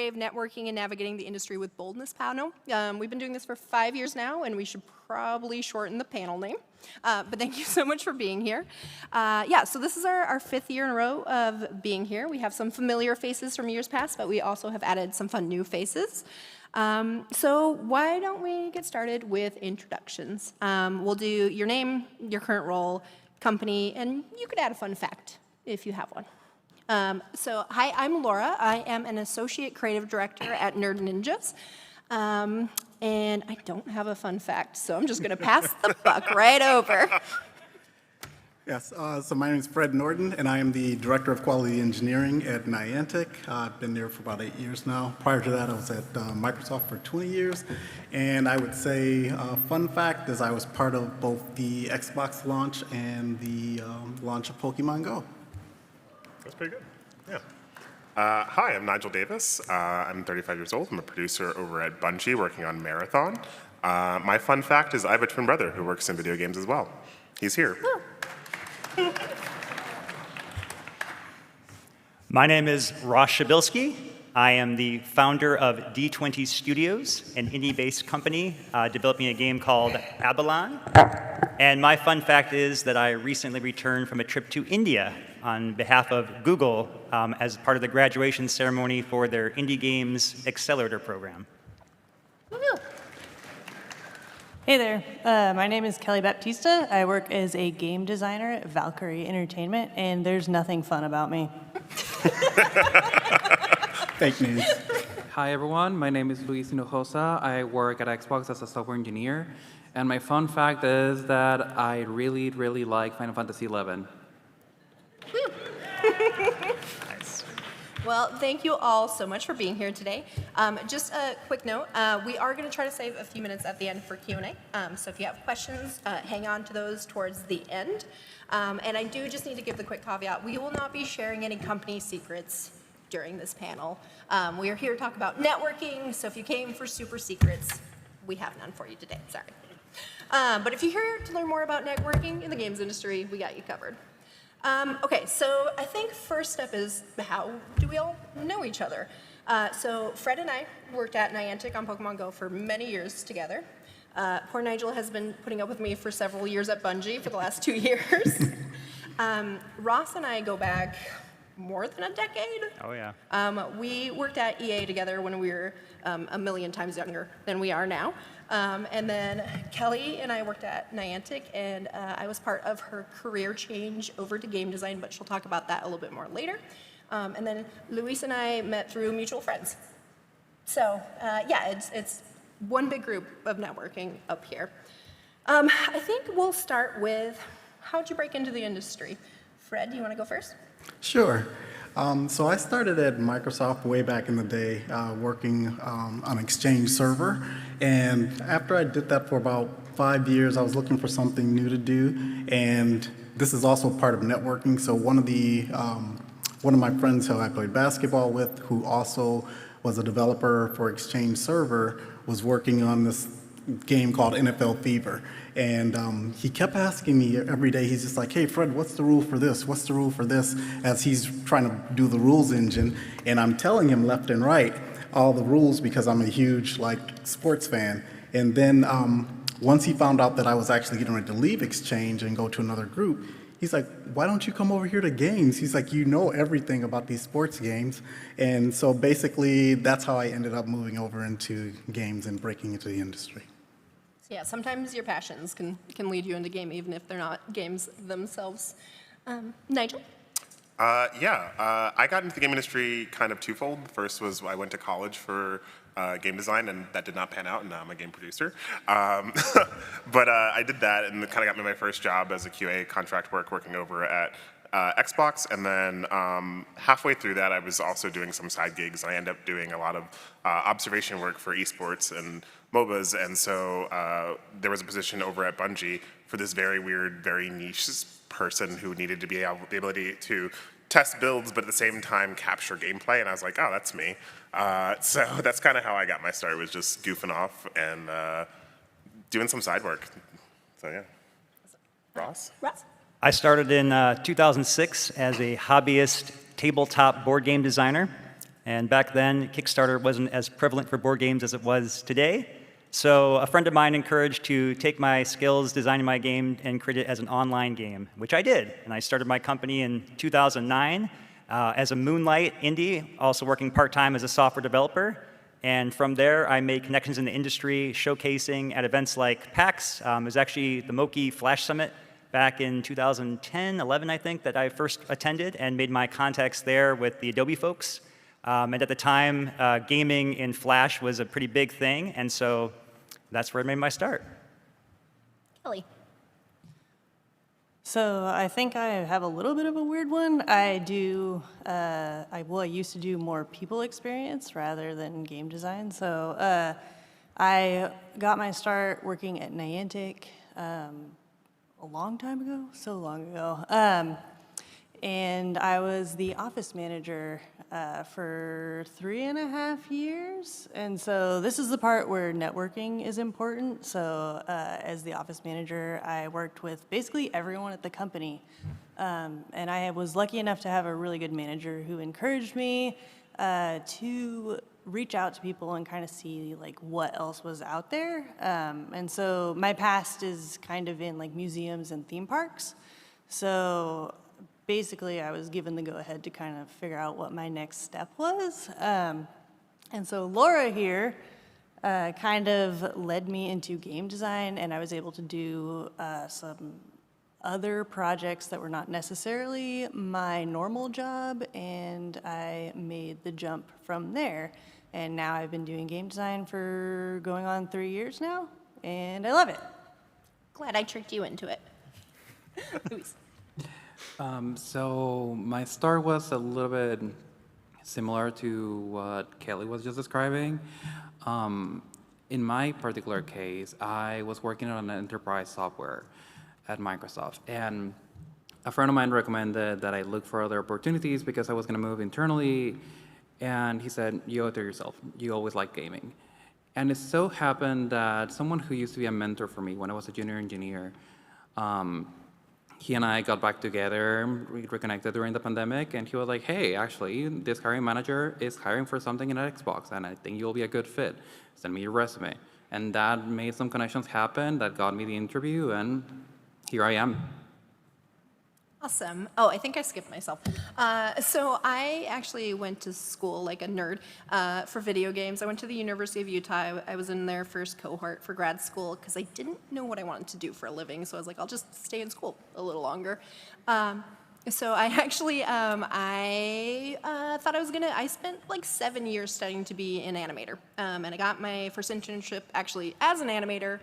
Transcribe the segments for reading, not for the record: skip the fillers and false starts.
Brave Networking and Navigating the Industry with Boldness panel. We've been doing this for 5 years now, and we should probably shorten the panel name. But thank you so much for being here. Yeah, so this is our 5th year in a row of being here. We have some familiar faces from years past, but we also have added some fun new faces. So why don't we get started with introductions? We'll do your name, your current role, company, and you could add a fun fact if you have one. So hi, I'm Laura. I am an associate creative director at Nerd Ninjas. And I don't have a fun fact, so I'm just going to pass the buck right over. Yes, so my name is Fred Norton, and I am the Director of Quality Engineering at Niantic. I've been there for about 8 years now. Prior to that, I was at Microsoft for 20 years. And I would say a fun fact is I was part of both the Xbox launch and the launch of Pokemon Go. That's pretty good, yeah. Hi, I'm Nigel Davis. I'm 35 years old. I'm a producer over at Bungie working on Marathon. My fun fact is I have a twin brother who works in video games as well. He's here. Oh. My name is Przybylski. I am the founder of D20 Studios, an indie-based company developing a game called Abalon. And my fun fact is that I recently returned from a trip to India on behalf of Google as part of the graduation ceremony for their Indie Games Accelerator program. Woo-hoo. Hey there, my name is Kelly Baptista. I work as a game designer at Valkyrie Entertainment, and there's nothing fun about me. Fake news. Hi everyone, my name is Luis Hinojosa. I work at Xbox as a software engineer, and my fun fact is that I really, really like Final Fantasy XI. Nice. Well, thank you all so much for being here today. Just a quick note, we are going to try to save a few minutes at the end for Q&A. So if you have questions, hang on to those towards the end. And I do just need to give the quick caveat, we will not be sharing any company secrets during this panel. We are here to talk about networking, so if you came for super secrets, we have none for you today, sorry. But if you're here to learn more about networking in the games industry, we got you covered. Okay, so I think first step is how do we all know each other? So Fred and I worked at Niantic on Pokemon Go for many years together. Poor Nigel has been putting up with me for several years at Bungie for the last 2 years. Ross and I go back more than a decade. Oh, yeah. We worked at EA together when we were a million times younger than we are now. And then Kelly and I worked at Niantic, and I was part of her career change over to game design, but she'll talk about that a little bit more later. And then Luis and I met through mutual friends. So yeah, it's one big group of networking up here. I think we'll start with, how'd you break into the industry? Fred, do you want to go first? Sure. So I started at Microsoft way back in the day, working on Exchange server. And after I did that for about 5 years, I was looking for something new to do. And this is also part of networking. So one of my friends who I played basketball with, who also was a developer for Exchange server, was working on this game called NFL Fever. And he kept asking me every day, he's just like, hey, Fred, what's the rule for this? What's the rule for this? As he's trying to do the rules engine. And I'm telling him left and right all the rules because I'm a huge sports fan. And then once he found out that I was actually getting ready to leave Exchange and go to another group, he's like, why don't you come over here to games? He's like, you know everything about these sports games. And so basically, that's how I ended up moving over into games and breaking into the industry. Yeah, sometimes your passions can lead you into game, even if they're not games themselves. Nigel? I got into the game industry kind of twofold. First was I went to college for game design, and that did not pan out, and now I'm a game producer. But I did that, and it kind of got me my first job as a QA contract working over at Xbox, and then halfway through that, I was also doing some side gigs, and I ended up doing a lot of observation work for esports and MOBAs, and so there was a position over at Bungie for this very weird, very niche person who needed to be able the ability to test builds, but at the same time capture gameplay, and I was like, oh, that's me. So that's kind of how I got my start, was just goofing off and doing some side work. So yeah. Ross? Ross? I started in 2006 as a hobbyist tabletop board game designer. And back then, Kickstarter wasn't as prevalent for board games as it was today. So a friend of mine encouraged to take my skills designing my game and create it as an online game, which I did. And I started my company in 2009 as a moonlight indie, also working part-time as a software developer. And from there, I made connections in the industry, showcasing at events like PAX. It was actually the Moki Flash Summit back in 2010, 11, I think, that I first attended and made my contacts there with the Adobe folks. And at the time, gaming in Flash was a pretty big thing, and so that's where I made my start. Kelly. So I think I have a little bit of a weird one. I used to do more people experience rather than game design. So I got my start working at Niantic a long time ago, so long ago. And I was the office manager for 3.5 years. And so this is the part where networking is important. So as the office manager, I worked with basically everyone at the company. And I was lucky enough to have a really good manager who encouraged me to reach out to people and kind of see like what else was out there. And so my past is kind of in like museums and theme parks. So basically, I was given the go-ahead to kind of figure out what my next step was. And so Laura here kind of led me into game design, and I was able to do some other projects that were not necessarily my normal job, and I made the jump from there. And now I've been doing game design for going on 3 years now, and I love it. Glad I tricked you into it. Luis. So my start was a little bit similar to what Kelly was just describing. In my particular case, I was working on an enterprise software at Microsoft, and a friend of mine recommended that I look for other opportunities because I was going to move internally, and he said, you owe it to yourself. You always liked gaming. And it so happened that someone who used to be a mentor for me when I was a junior engineer, he and I got back together, we reconnected during the pandemic, and he was like, hey, actually, this hiring manager is hiring for something in Xbox, and I think you'll be a good fit. Send me your resume. And that made some connections happen, that got me the interview, and here I am. Awesome. Oh, I think I skipped myself. So I actually went to school like a nerd for video games. I went to the University of Utah. I was in their first cohort for grad school because I didn't know what I wanted to do for a living. So I was like, I'll just stay in school a little longer. So I actually, I thought I was gonna, I spent like 7 years studying to be an animator. And I got my first internship actually as an animator.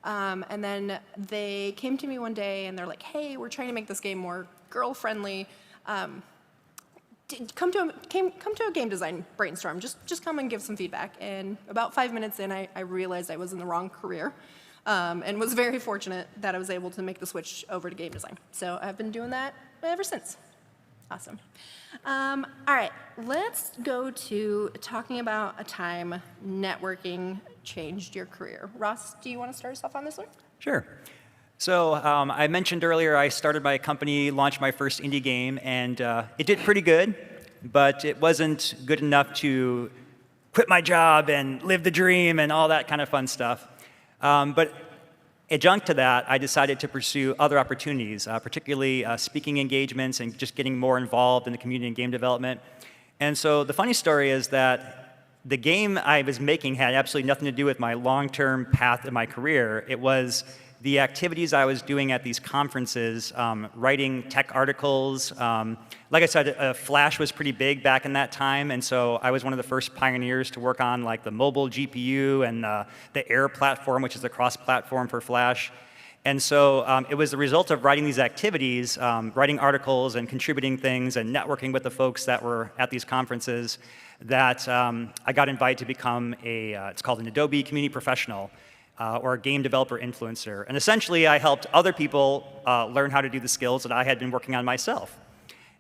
And then they came to me one day and they're like, hey, we're trying to make this game more girl-friendly. Come to a game design brainstorm. Just come and give some feedback. And about 5 minutes in, I realized I was in the wrong career and was very fortunate that I was able to make the switch over to game design. So I've been doing that ever since. Awesome. All right, let's go to talking about a time networking changed your career. Ross, do you want to start us off on this one? Sure. So I mentioned earlier I started my company, launched my first indie game, and it did pretty good, but it wasn't good enough to quit my job and live the dream and all that kind of fun stuff. But adjunct to that, I decided to pursue other opportunities, particularly speaking engagements and just getting more involved in the community and game development. And so the funny story is that the game I was making had absolutely nothing to do with my long-term path in my career. It was the activities I was doing at these conferences, writing tech articles. Like I said, Flash was pretty big back in that time, and so I was one of the first pioneers to work on like the mobile GPU and the Air platform, which is a cross-platform for Flash. And so it was the result of writing these activities, writing articles and contributing things and networking with the folks that were at these conferences that I got invited to become it's called an Adobe Community Professional, or a game developer influencer. And essentially, I helped other people learn how to do the skills that I had been working on myself.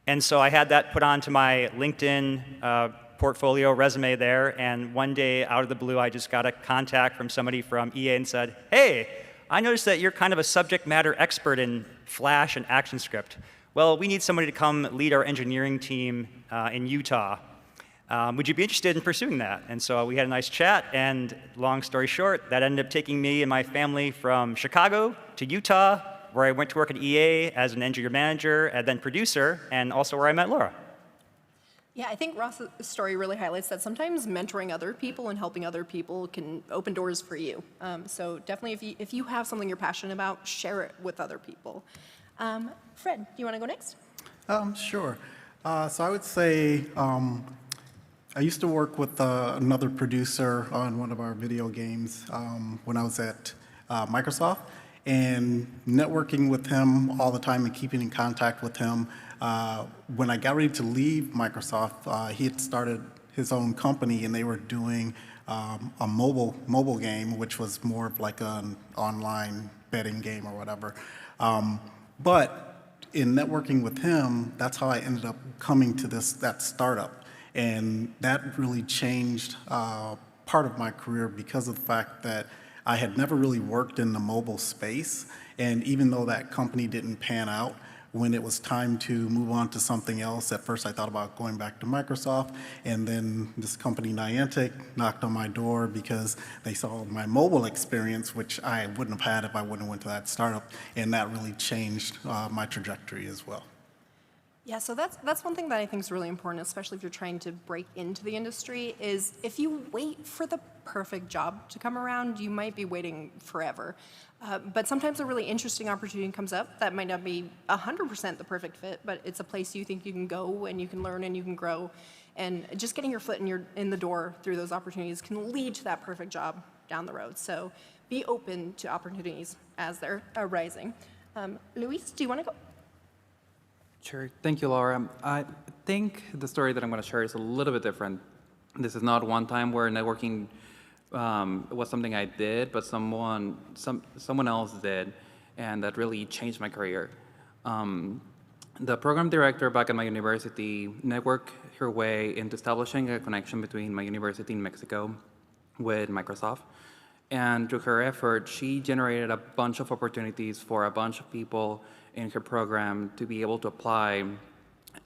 And so I had that put onto my LinkedIn portfolio resume there, and one day, out of the blue, I just got a contact from somebody from EA and said, hey, I noticed that you're kind of a subject matter expert in Flash and ActionScript. Well, we need somebody to come lead our engineering team in Utah. Would you be interested in pursuing that? And so we had a nice chat, and long story short, that ended up taking me and my family from Chicago to Utah, where I went to work at EA as an engineer manager and then producer, and also where I met Laura. Yeah, I think Ross's story really highlights that sometimes mentoring other people and helping other people can open doors for you. So definitely, if you have something you're passionate about, share it with other people. Fred, do you want to go next? Sure. So I would say I used to work with another producer on one of our video games when I was at Microsoft, and networking with him all the time and keeping in contact with him. When I got ready to leave Microsoft, he had started his own company, and they were doing a mobile game, which was more of like an online betting game or whatever. But in networking with him, that's how I ended up coming to that startup. And that really changed part of my career because of the fact that I had never really worked in the mobile space. And even though that company didn't pan out, when it was time to move on to something else, at first I thought about going back to Microsoft, and then this company Niantic knocked on my door because they saw my mobile experience, which I wouldn't have had if I wouldn't have went to that startup, and that really changed my trajectory as well. Yeah, so that's one thing that I think is really important, especially if you're trying to break into the industry, is if you wait for the perfect job to come around, you might be waiting forever. But sometimes a really interesting opportunity comes up that might not be 100% the perfect fit, but it's a place you think you can go and you can learn and you can grow. And just getting your foot in the door through those opportunities can lead to that perfect job down the road. So be open to opportunities as they're arising. Luis, do you want to go? Sure. Thank you, Laura. I think the story that I'm going to share is a little bit different. This is not one time where networking was something I did, but someone else did, and that really changed my career. The program director back at my university networked her way into establishing a connection between my university in Mexico with Microsoft. And through her effort, she generated a bunch of opportunities for a bunch of people in her program to be able to apply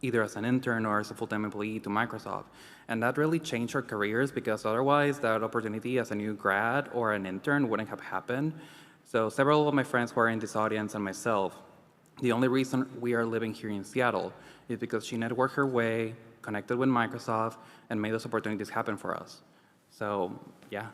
either as an intern or as a full-time employee to Microsoft. And that really changed our careers, because otherwise that opportunity as a new grad or an intern wouldn't have happened. So several of my friends who are in this audience and myself, the only reason we are living here in Seattle is because she networked her way, connected with Microsoft, and made those opportunities happen for us. So, yeah.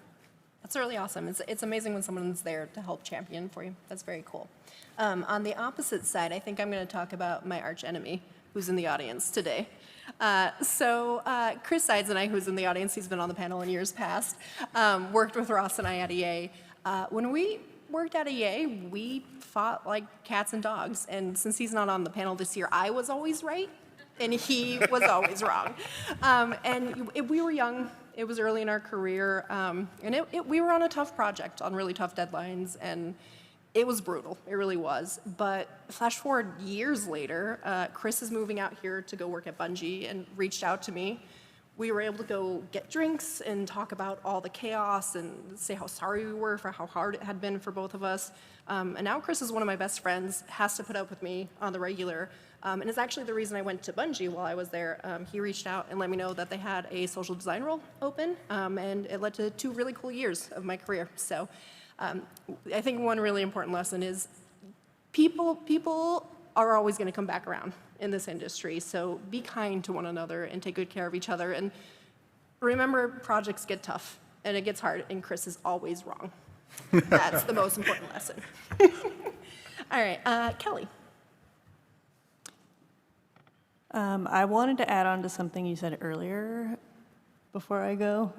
That's really awesome. It's amazing when someone's there to help champion for you. That's very cool. On the opposite side, I think I'm going to talk about my arch enemy, who's in the audience today. Chris Sides and I, who's in the audience, he's been on the panel in years past, worked with Ross and I at EA. When we worked at EA, we fought like cats and dogs. And since he's not on the panel this year, I was always right, and he was always wrong. We were young. It was early in our career, and we were on a tough project, on really tough deadlines, and it was brutal. It really was. But flash forward years later, Chris is moving out here to go work at Bungie and reached out to me. We were able to go get drinks and talk about all the chaos and say how sorry we were for how hard it had been for both of us. And now Chris is one of my best friends, has to put up with me on the regular, and is actually the reason I went to Bungie while I was there. He reached out and let me know that they had a social design role open, and it led to 2 really cool years of my career. So I think one really important lesson is people are always going to come back around in this industry. So be kind to one another and take good care of each other. And remember, projects get tough and it gets hard, and Chris is always wrong. That's the most important lesson. All right, Kelly. I wanted to add on to something you said earlier before I go.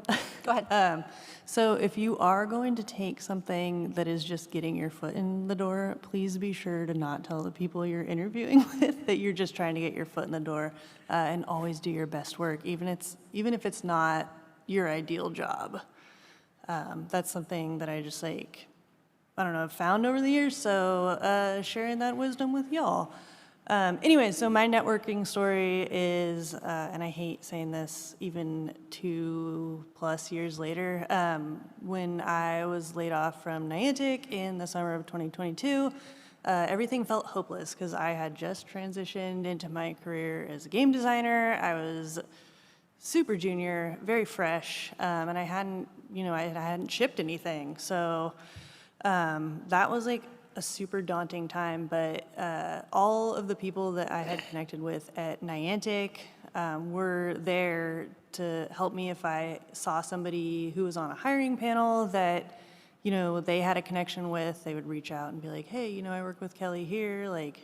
Go ahead. So if you are going to take something that is just getting your foot in the door, please be sure to not tell the people you're interviewing with that you're just trying to get your foot in the door, and always do your best work, even if it's not your ideal job. That's something that I just I don't know, found over the years, so sharing that wisdom with y'all. Anyway, so my networking story is, and I hate saying this even 2+ years later, when I was laid off from Niantic in the summer of 2022, everything felt hopeless because I had just transitioned into my career as a game designer. I was super junior, very fresh, and I hadn't shipped anything. So that was like a super daunting time, but all of the people that I had connected with at Niantic were there to help me if I saw somebody who was on a hiring panel that, they had a connection with. They would reach out and be like, hey, I work with Kelly here, like,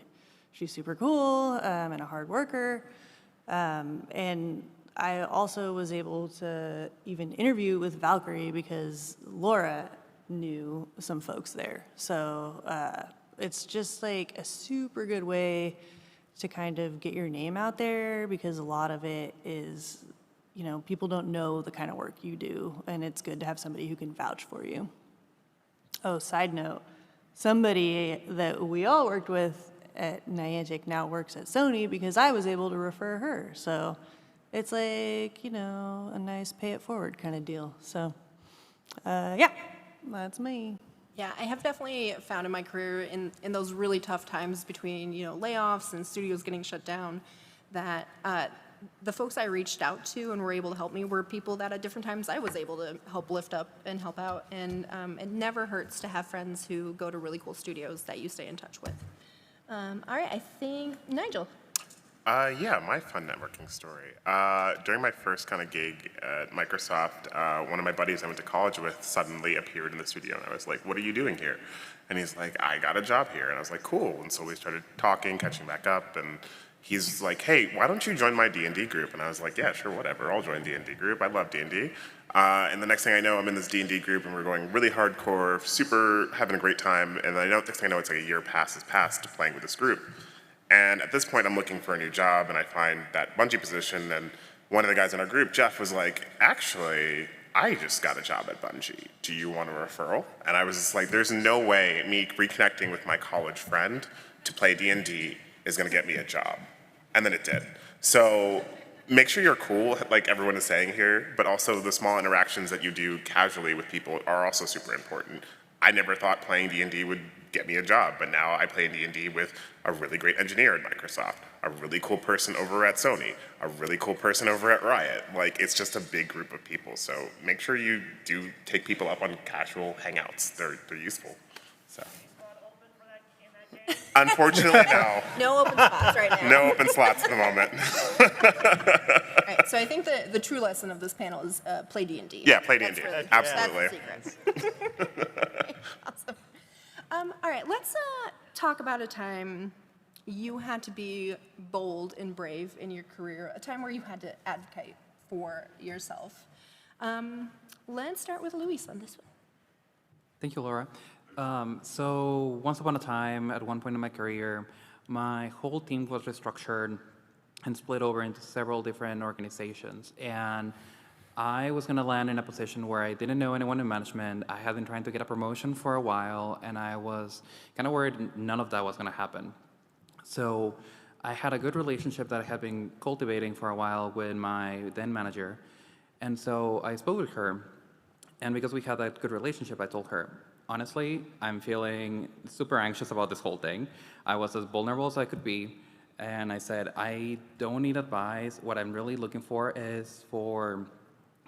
she's super cool and a hard worker. And I also was able to even interview with Valkyrie because Laura knew some folks there. So it's just like a super good way to kind of get your name out there, because a lot of it is, people don't know the kind of work you do, and it's good to have somebody who can vouch for you. Oh, side note, somebody that we all worked with at Niantic now works at Sony because I was able to refer her. So it's like, a nice pay it forward kind of deal. So yeah, that's me. Yeah, I have definitely found in my career in those really tough times between, layoffs and studios getting shut down, that the folks I reached out to and were able to help me were people that at different times I was able to help lift up and help out. And it never hurts to have friends who go to really cool studios that you stay in touch with. All right, I think Nigel. Yeah, my fun networking story. During my first kind of gig at Microsoft, one of my buddies I went to college with suddenly appeared in the studio, and I was like, what are you doing here? And he's like, I got a job here. And I was like, cool. And so we started talking, catching back up, and he's like, hey, why don't you join my D&D group? And I was like, yeah, sure, whatever, I'll join D&D group. I love D&D. And the next thing I know, I'm in this D&D group, and we're going really hardcore, super having a great time. And I know, next thing I know, it's like a year has passed playing with this group. And at this point, I'm looking for a new job, and I find that Bungie position, and one of the guys in our group, Jeff, was like, actually, I just got a job at Bungie. Do you want a referral? And I was just like, there's no way me reconnecting with my college friend to play D&D is gonna get me a job. And then it did. So make sure you're cool, like everyone is saying here, but also the small interactions that you do casually with people are also super important. I never thought playing D&D would get me a job, but now I play D&D with a really great engineer at Microsoft, a really cool person over at Sony, a really cool person over at Riot. Like, it's just a big group of people, so make sure you do take people up on casual hangouts. They're useful. So. Unfortunately, no. No open spots right now. No open slots at the moment. All right, so I think the true lesson of this panel is play D&D. Yeah, play D&D. Absolutely. That's the secret. Awesome. All right, let's talk about a time you had to be bold and brave in your career, a time where you had to advocate for yourself. Let's start with Luis on this one. Thank you, Laura. So once upon a time, at one point in my career, my whole team was restructured and split over into several different organizations. And I was going to land in a position where I didn't know anyone in management. I had been trying to get a promotion for a while, and I was kind of worried none of that was going to happen. So I had a good relationship that I had been cultivating for a while with my then manager. And so I spoke with her, and because we had that good relationship, I told her, honestly, I'm feeling super anxious about this whole thing. I was as vulnerable as I could be, and I said, I don't need advice. What I'm really looking for is for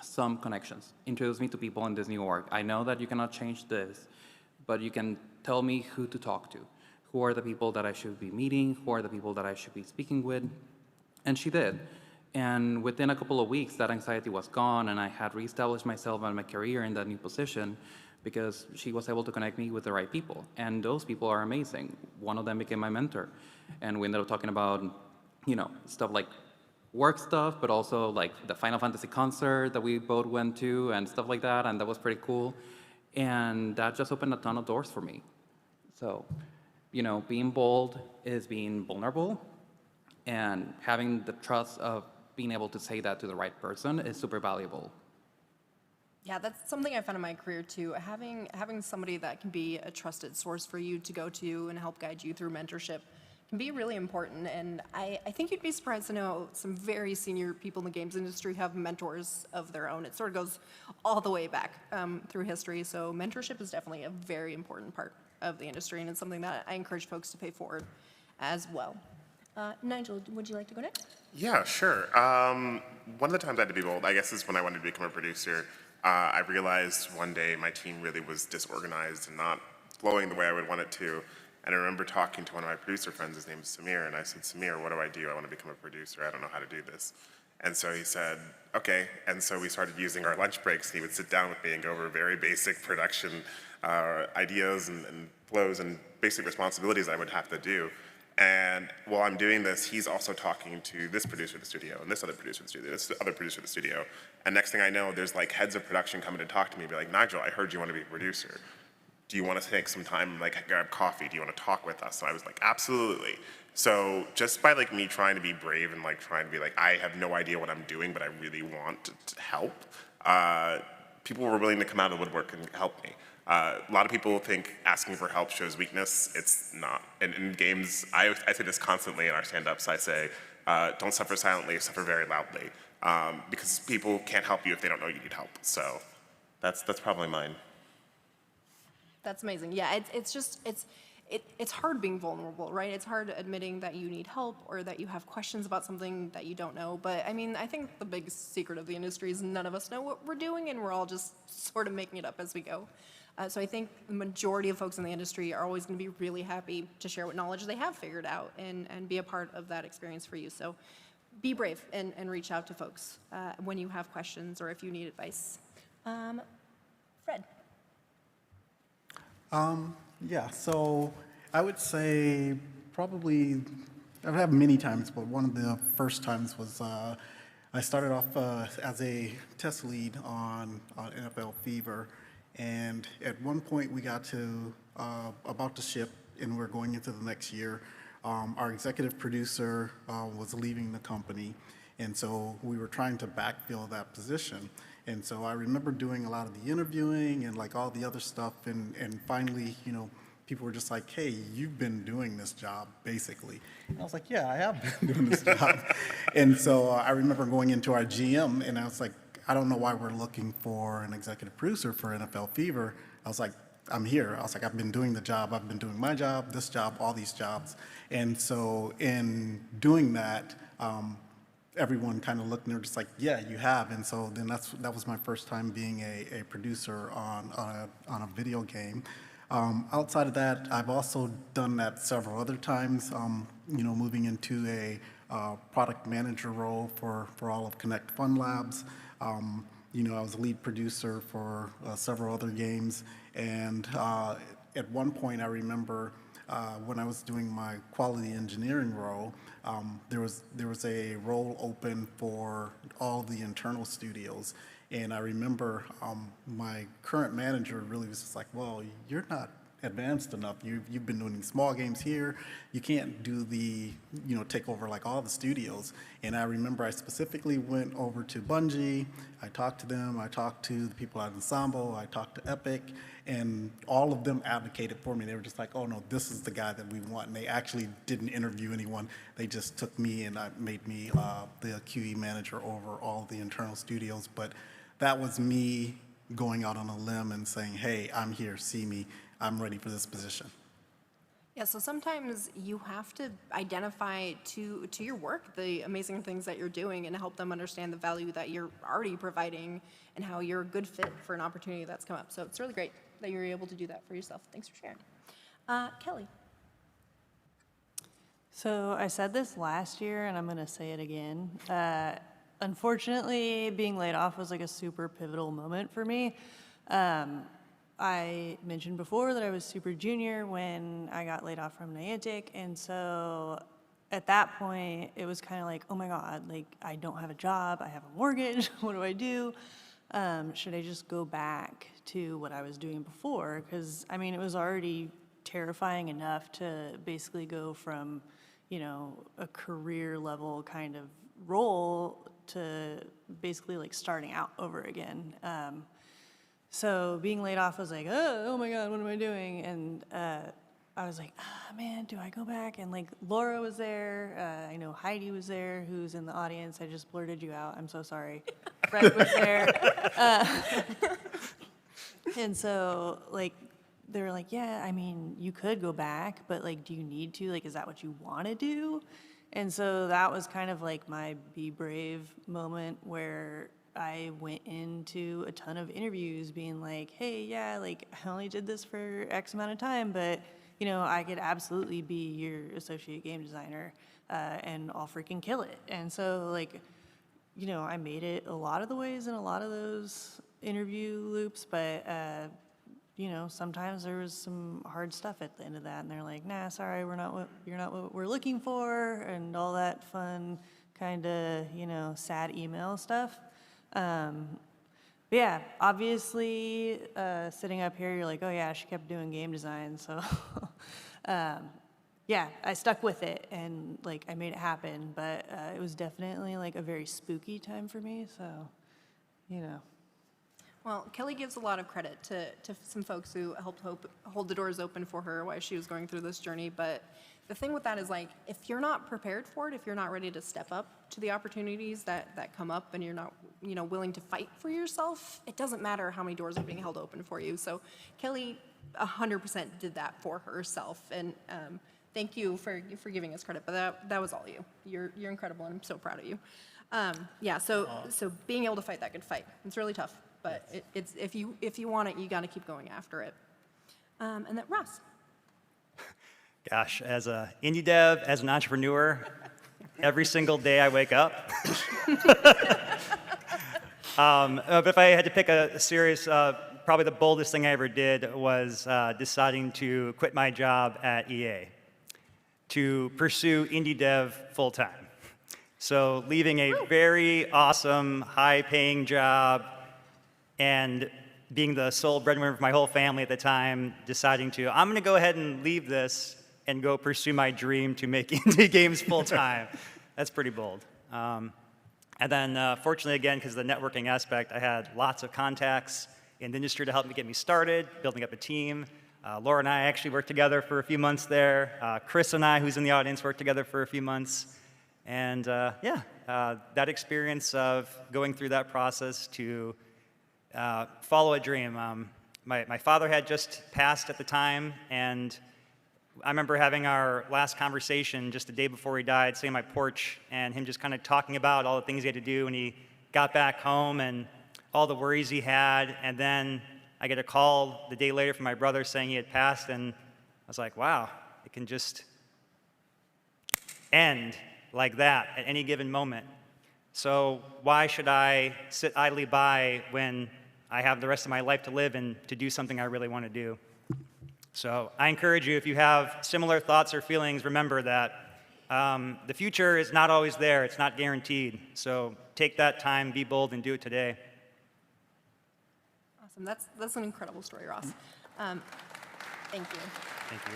some connections. Introduce me to people in this new org. I know that you cannot change this, but you can tell me who to talk to. Who are the people that I should be meeting? Who are the people that I should be speaking with? And she did. And within a couple of weeks, that anxiety was gone, and I had reestablished myself and my career in that new position because she was able to connect me with the right people. And those people are amazing. One of them became my mentor. And we ended up talking about, stuff like work stuff, but also like the Final Fantasy concert that we both went to and stuff like that, and that was pretty cool. And that just opened a ton of doors for me. So, being bold is being vulnerable, and having the trust of being able to say that to the right person is super valuable. Yeah, that's something I found in my career too. Having somebody that can be a trusted source for you to go to and help guide you through mentorship can be really important. And I think you'd be surprised to know some very senior people in the games industry have mentors of their own. It sort of goes all the way back through history. So mentorship is definitely a very important part of the industry, and it's something that I encourage folks to pay forward as well. Nigel, would you like to go next? Yeah, sure. One of the times I had to be bold, I guess, is when I wanted to become a producer. I realized one day my team really was disorganized and not flowing the way I would want it to. And I remember talking to one of my producer friends, his name is Samir, and I said, Samir, what do? I want to become a producer. I don't know how to do this. And so he said, okay. And so we started using our lunch breaks. He would sit down with me and go over very basic production ideas and flows and basic responsibilities I would have to do. And while I'm doing this, he's also talking to this producer of the studio and this other producer of the studio, this other producer of the studio. And next thing I know, there's like heads of production coming to talk to me and be like, Nigel, I heard you want to be a producer. Do you want to take some time and like grab coffee? Do you want to talk with us? So I was like, absolutely. So just by like me trying to be brave and like trying to be like, I have no idea what I'm doing, but I really want to help, people were willing to come out of the woodwork and help me. A lot of people think asking for help shows weakness. It's not. And in games, I say this constantly in our stand-ups. I say, don't suffer silently, suffer very loudly. Because people can't help you if they don't know you need help. So that's probably mine. That's amazing. Yeah, it's hard being vulnerable, right? It's hard admitting that you need help or that you have questions about something that you don't know. But I mean, I think the big secret of the industry is none of us know what we're doing, and we're all just sort of making it up as we go. So I think the majority of folks in the industry are always going to be really happy to share what knowledge they have figured out and be a part of that experience for you. So be brave and reach out to folks when you have questions or if you need advice. Fred. Yeah, so I would say probably, I've had many times, but one of the first times was I started off as a test lead on NFL Fever, and at one point we got to about to ship, and we're going into the next year. Our executive producer was leaving the company, and so we were trying to backfill that position. And so I remember doing a lot of the interviewing and like all the other stuff, and finally, you know, people were just like, hey, you've been doing this job, basically. And I was like, yeah, I have been doing this job. And so I remember going into our GM, and I was like, I don't know why we're looking for an executive producer for NFL Fever. I was like, I'm here. I was like, I've been doing the job. I've been doing my job, this job, all these jobs. And so in doing that, everyone kind of looked and they were just like, yeah, you have. And so then that was my first time being a producer on a video game. Outside of that, I've also done that several other times, you know, moving into a product manager role for all of Connect Fun Labs. You know, I was a lead producer for several other games. And at one point, I remember when I was doing my quality engineering role, there was a role open for all the internal studios. And I remember my current manager really was just like, well, you're not advanced enough. You've been doing these small games here. You can't do the, you know, take over like all the studios. And I remember I specifically went over to Bungie. I talked to them. I talked to the people at Ensemble. I talked to Epic. And all of them advocated for me. They were just like, oh, no, this is the guy that we want. And they actually didn't interview anyone. They just took me and made me the QE manager over all the internal studios. But that was me going out on a limb and saying, hey, I'm here, see me. I'm ready for this position. Yeah, so sometimes you have to identify to your work the amazing things that you're doing and help them understand the value that you're already providing and how you're a good fit for an opportunity that's come up. So it's really great that you're able to do that for yourself. Thanks for sharing. Kelly. So I said this last year, and I'm going to say it again. Unfortunately, being laid off was like a super pivotal moment for me. I mentioned before that I was super junior when I got laid off from Niantic, and so at that point, it was kind of like, oh my God, like I don't have a job, I have a mortgage, what do I do? Should I just go back to what I was doing before? Because, I mean, it was already terrifying enough to basically go from, you know, a career level kind of role to basically like starting out over again. So being laid off was like, oh my God, what am I doing? And I was like, man, do I go back? And like Laura was there. I know Heidi was there, who's in the audience. I just blurted you out. I'm so sorry. Fred was there. And so like, they were like, yeah, I mean, you could go back, but like, do you need to? Like, is that what you want to do? And so that was kind of like my be brave moment where I went into a ton of interviews being like, hey, yeah, like I only did this for X amount of time, but I could absolutely be your associate game designer, and I'll freaking kill it. And so I made it a lot of the ways in a lot of those interview loops, but sometimes there was some hard stuff at the end of that, and they're like, nah, sorry, you're not what we're looking for, and all that fun kind of, sad email stuff. But yeah, obviously, sitting up here, you're like, oh yeah, she kept doing game design, so yeah, I stuck with it, and I made it happen, but it was definitely a very spooky time for me, so, Well, Kelly gives a lot of credit to some folks who helped hold the doors open for her while she was going through this journey. But the thing with that is, if you're not prepared for it, if you're not ready to step up to the opportunities that come up, and you're not, willing to fight for yourself, it doesn't matter how many doors are being held open for you. So Kelly 100% did that for herself, and thank you for giving us credit. But that was all you. You're incredible, and I'm so proud of you. Yeah. So being able to fight that good fight, it's really tough. But it's if you want it, you got to keep going after it. And then Ross. Gosh, as an indie dev, as an entrepreneur, every single day I wake up. But if I had to pick a serious, probably the boldest thing I ever did was deciding to quit my job at EA to pursue indie dev full time. So leaving a very awesome, high-paying job and being the sole breadwinner for my whole family at the time, deciding I'm going to go ahead and leave this and go pursue my dream to make indie games full time. That's pretty bold. And then, fortunately, again, because of the networking aspect, I had lots of contacts in the industry to help me get me started, building up a team. Laura and I actually worked together for a few months there. Chris and I, who's in the audience, worked together for a few months. And that experience of going through that process to follow a dream. My father had just passed at the time, and I remember having our last conversation just the day before he died, sitting on my porch, and him just kind of talking about all the things he had to do when he got back home and all the worries he had. And then I get a call the day later from my brother saying he had passed, and I was like, wow, it can just end like that at any given moment. So why should I sit idly by when I have the rest of my life to live and to do something I really want to do? So I encourage you, if you have similar thoughts or feelings, remember that the future is not always there. It's not guaranteed. So take that time, be bold, and do it today. Awesome. That's an incredible story, Ross. Thank you. Thank you.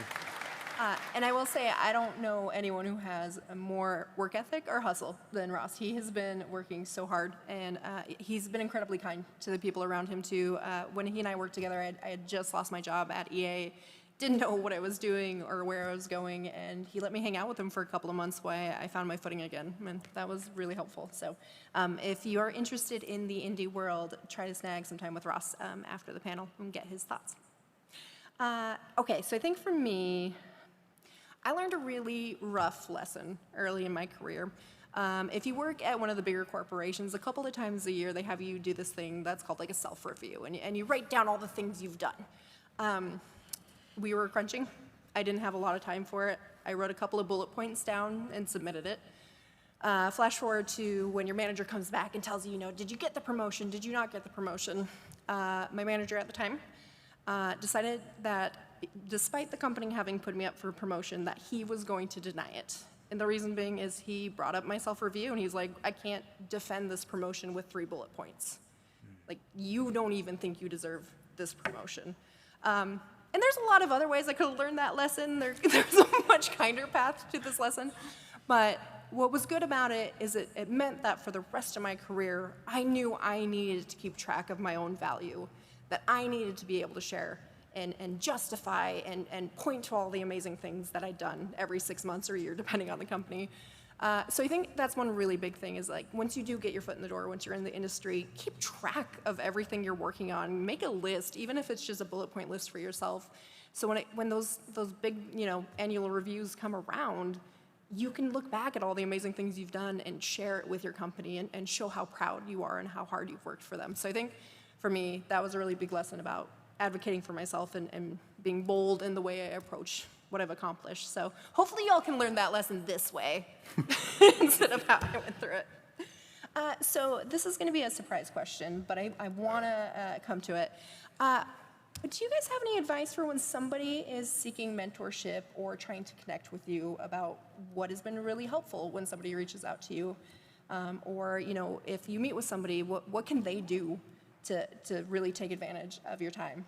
And I will say, I don't know anyone who has a more work ethic or hustle than Ross. He has been working so hard, and he's been incredibly kind to the people around him, too. When he and I worked together, I had just lost my job at EA, didn't know what I was doing or where I was going, and he let me hang out with him for a couple of months while I found my footing again, and that was really helpful. So if you are interested in the indie world, try to snag some time with Ross after the panel and get his thoughts. Okay, so I think for me, I learned a really rough lesson early in my career. If you work at one of the bigger corporations, a couple of times a year they have you do this thing that's called a self-review, and you write down all the things you've done. We were crunching. I didn't have a lot of time for it. I wrote a couple of bullet points down and submitted it. Flash forward to when your manager comes back and tells you, did you get the promotion? Did you not get the promotion? My manager at the time decided that despite the company having put me up for promotion, that he was going to deny it. And the reason being is he brought up my self-review, and he's like, I can't defend this promotion with 3 bullet points. You don't even think you deserve this promotion. And there's a lot of other ways I could have learned that lesson. There's a much kinder path to this lesson. But what was good about it is it meant that for the rest of my career, I knew I needed to keep track of my own value, that I needed to be able to share and justify and point to all the amazing things that I'd done every 6 months or a year, depending on the company. So I think that's one really big thing is once you do get your foot in the door, once you're in the industry, keep track of everything you're working on. Make a list, even if it's just a bullet point list for yourself. So when those big annual reviews come around, you can look back at all the amazing things you've done and share it with your company and show how proud you are and how hard you've worked for them. So I think for me, that was a really big lesson about advocating for myself and being bold in the way I approach what I've accomplished. So hopefully y'all can learn that lesson this way instead of how I went through it. So this is going to be a surprise question, but I want to come to it. Do you guys have any advice for when somebody is seeking mentorship or trying to connect with you about what has been really helpful when somebody reaches out to you? Or, you know, if you meet with somebody, what can they do to really take advantage of your time?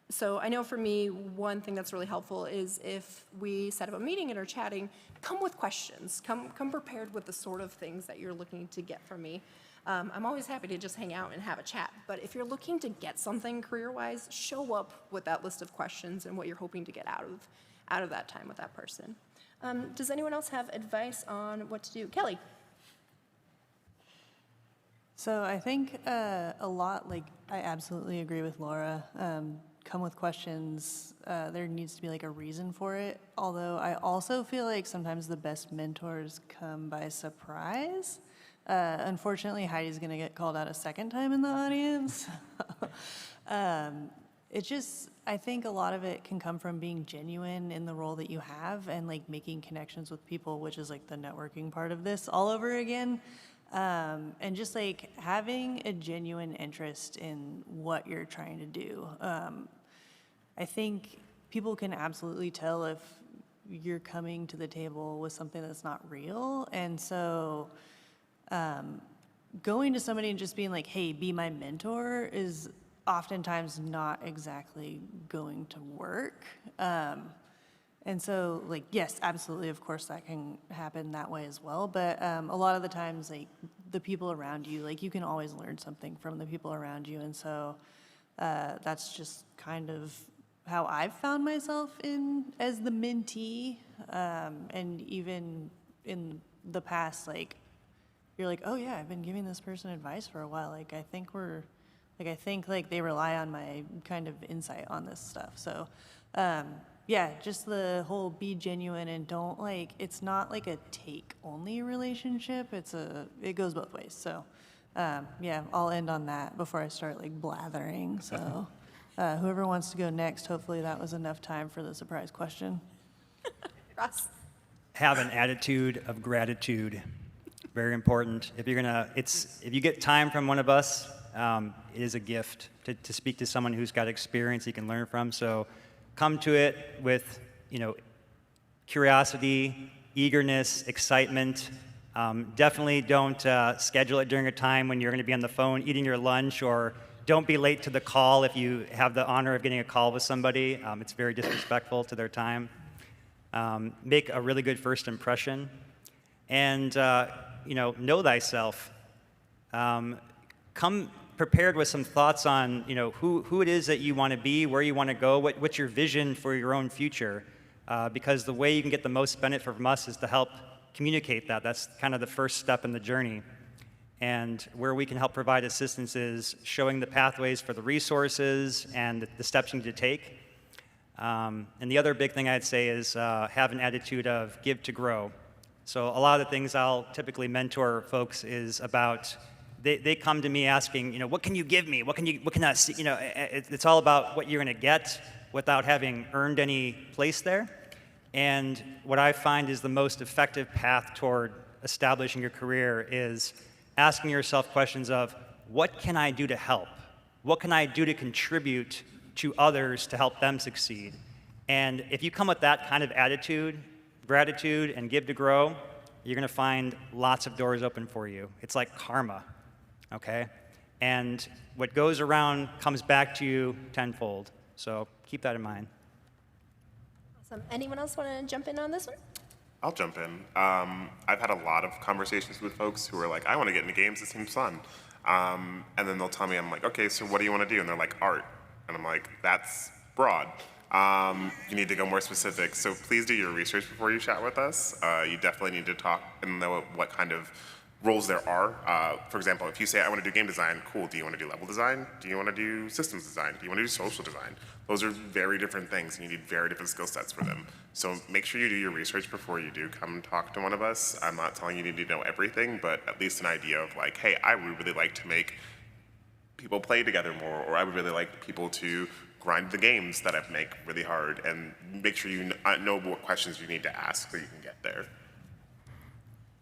So I know for me, one thing that's really helpful is if we set up a meeting and are chatting, come with questions. Come prepared with the sort of things that you're looking to get from me. I'm always happy to just hang out and have a chat, but if you're looking to get something career-wise, show up with that list of questions and what you're hoping to get out of that time with that person. Does anyone else have advice on what to do? Kelly? So I think a lot, like, I absolutely agree with Laura. Come with questions. There needs to be like a reason for it. Although I also feel like sometimes the best mentors come by surprise. Unfortunately, Heidi's going to get called out a second time in the audience. I think a lot of it can come from being genuine in the role that you have and like making connections with people, which is like the networking part of this all over again. And just like having a genuine interest in what you're trying to do. I think people can absolutely tell if you're coming to the table with something that's not real. And so going to somebody and just being like, hey, be my mentor is oftentimes not exactly going to work. And so, like, yes, absolutely, of course, that can happen that way as well. But a lot of the times, like, the people around you, like, you can always learn something from the people around you. And so that's just kind of how I've found myself as the mentee. And even in the past, like, you're like, oh, yeah, I've been giving this person advice for a while. Like, I think they rely on my kind of insight on this stuff. So, yeah, just the whole be genuine and don't like, it's not like a take-only relationship. It goes both ways. So, yeah, I'll end on that before I start like blathering. So, whoever wants to go next, hopefully that was enough time for the surprise question. Ross? Have an attitude of gratitude. Very important. If you get time from one of us, it is a gift to speak to someone who's got experience you can learn from. So come to it with, curiosity, eagerness, excitement. Definitely don't schedule it during a time when you're going to be on the phone eating your lunch, or don't be late to the call if you have the honor of getting a call with somebody. It's very disrespectful to their time. Make a really good first impression. And, know thyself. Come prepared with some thoughts on, who it is that you want to be, where you want to go, what's your vision for your own future. Because the way you can get the most benefit from us is to help communicate that. That's kind of the first step in the journey. And where we can help provide assistance is showing the pathways for the resources and the steps you need to take. And the other big thing I'd say is have an attitude of give to grow. So a lot of the things I'll typically mentor folks is about, they come to me asking, what can you give me? What can I see? It's all about what you're going to get without having earned any place there. And what I find is the most effective path toward establishing your career is asking yourself questions of, what can I do to help? What can I do to contribute to others to help them succeed? And if you come with that kind of attitude, gratitude, and give to grow, you're going to find lots of doors open for you. It's like karma, okay? And what goes around comes back to you tenfold. So keep that in mind. Awesome. Anyone else want to jump in on this one? I'll jump in. I've had a lot of conversations with folks who are like, I want to get into games, it seems fun. And then they'll tell me, I'm like, okay, so what do you want to do? And they're like, art. And I'm like, that's broad. You need to go more specific. So please do your research before you chat with us. You definitely need to talk and know what kind of roles there are. For example, if you say, I want to do game design, cool. Do you want to do level design? Do you want to do systems design? Do you want to do social design? Those are very different things, and you need very different skill sets for them. So make sure you do your research before you do come talk to one of us. I'm not telling you need to know everything, but at least an idea of like, hey, I would really like to make people play together more, or I would really like people to grind the games that I make really hard, and make sure you know what questions you need to ask so you can get there.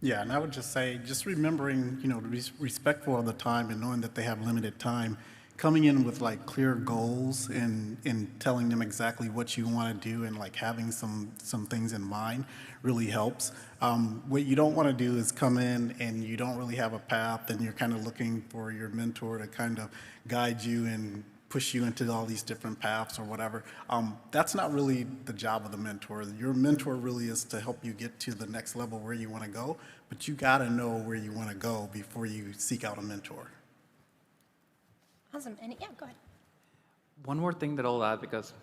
Yeah, and I would just say, just remembering, to be respectful of the time and knowing that they have limited time, coming in with like clear goals and telling them exactly what you want to do and like having some things in mind really helps. What you don't want to do is come in and you don't really have a path and you're kind of looking for your mentor to kind of guide you and push you into all these different paths or whatever. That's not really the job of the mentor. Your mentor really is to help you get to the next level where you want to go, but you got to know where you want to go before you seek out a mentor. Awesome. And yeah, go ahead. One more thing that I'll add, because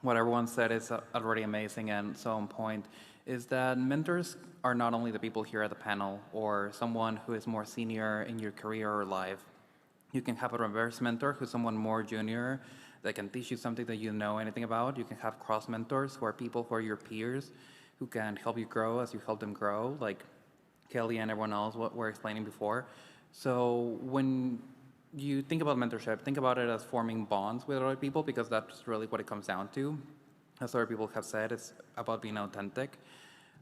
what everyone said is already amazing and so on point, is that mentors are not only the people here at the panel or someone who is more senior in your career or life. You can have a reverse mentor who's someone more junior that can teach you something that you know anything about. You can have cross mentors who are people who are your peers who can help you grow as you help them grow, like Kelly and everyone else what we're explaining before. So when you think about mentorship, think about it as forming bonds with other people, because that's really what it comes down to. As other people have said, it's about being authentic,